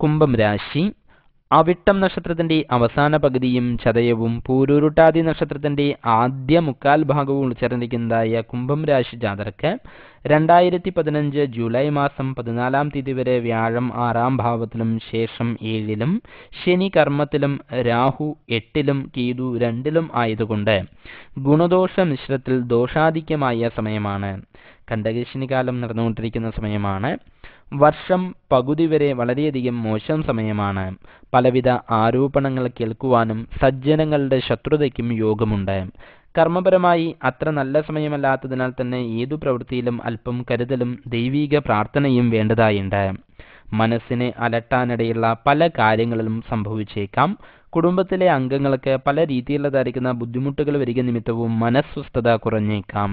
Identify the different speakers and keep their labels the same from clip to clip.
Speaker 1: കുംഭം രാശി. അവിട്ടം നക്ഷത്രത്തിന്റെ അവസാന പകുതിയും ചതയവും പൂരുരുട്ടാതി നക്ഷത്രത്തിന്റെ ആദ്യ മുക്കാൽ ഭാഗവും ഉൾച്ചേർന്നിരിക്കുന്നതായ കുംഭം രാശി ജാതർക്ക് 2015 ജൂലൈ മാസം 14 തീയതി വരെ വ്യാഴം 6-ാം ഭാവത്തിലും ശേഷം 7-ലും, ശനി കർമ്മത്തിലും, രാഹു 8-ലും, കേതു 2-ലും ആയതുകൊണ്ട് ഗുണദോഷ മിശ്രത്തിൽ ദോഷാധിക്യമായ സമയമാണ്. കണ്ടകശനി കാലം നടന്നുകൊണ്ടിരിക്കുന്ന സമയമാണ്. വർഷം പകുതി വരെ വളരെയധികം മോശം സമയമാണ്. പലവിധ ആരോപണങ്ങൾ കേൾക്കുവാനും സജ്ജനങ്ങളുടെ ശത്രുതയ്ക്കും യോഗമുണ്ട്. കർമ്മപരമായി അത്ര നല്ല സമയമല്ലാത്തതിനാൽ തന്നെ ഏതു പ്രവൃത്തിയിലും അല്പം കരുതലും ദൈവീക പ്രാർത്ഥനയും വേണ്ടതായുണ്ട്. മനസ്സിനെ അലട്ടാനിടയുള്ള പല കാര്യങ്ങളിലും സംഭവിച്ചേക്കാം. കുടുംബത്തിലെ അംഗങ്ങൾക്ക് പല രീതിയിലുള്ളതായിരിക്കുന്ന ബുദ്ധിമുട്ടുകൾ വരിക നിമിത്തവും മനസ്വസ്ഥത കുറഞ്ഞേക്കാം.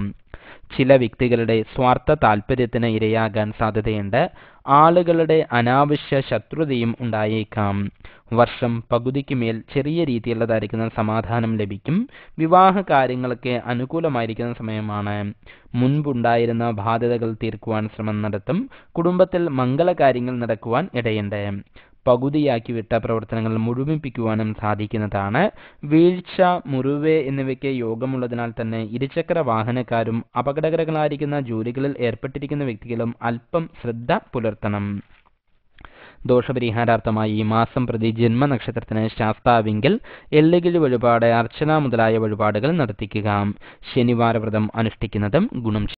Speaker 1: ചില വ്യക്തികളുടെ സ്വാർത്ഥ താൽപര്യത്തിന് ഇരയാകാൻ സാധ്യതയുണ്ട്. ആളുകളുടെ അനാവശ്യ ശത്രുതയും ഉണ്ടായേക്കാം. വർഷം പകുതിക്ക് മേൽ ചെറിയ രീതിയിലുള്ളതായിരിക്കുന്ന സമാധാനം ലഭിക്കും. വിവാഹ കാര്യങ്ങൾക്ക് അനുകൂലമായിരിക്കുന്ന സമയമാണ്. മുൻപുണ്ടായിരുന്ന ബാധ്യതകൾ തീർക്കുവാൻ ശ്രമം നടത്തും. കുടുംബത്തിൽ മംഗളകാര്യങ്ങൾ നടക്കുവാൻ ഇടയുണ്ട്. പകുതിയാക്കി വിട്ട പ്രവർത്തനങ്ങൾ മുഴുമിപ്പിക്കുവാനും സാധിക്കുന്നതാണ്. വീഴ്ച, മുറിവ് എന്നിവയ്ക്ക് യോഗമുള്ളതിനാൽ തന്നെ ഇരുചക്ര വാഹനക്കാരും അപകടകരങ്ങളായിരിക്കുന്ന ജോലികളിൽ ഏർപ്പെട്ടിരിക്കുന്ന വ്യക്തികളും അല്പം ശ്രദ്ധ പുലർത്തണം. ദോഷപരിഹാരാർത്ഥമായി ഈ മാസം പ്രതി ജന്മനക്ഷത്രത്തിന് ശാസ്താവിങ്കിൽ എള്ളുകിഴി വഴിപാട്, അർച്ചന മുതലായ വഴിപാടുകൾ നടത്തിക്കുക. ശനിവാര വ്രതം അനുഷ്ഠിക്കുന്നതും ഗുണം ചെയ്യും.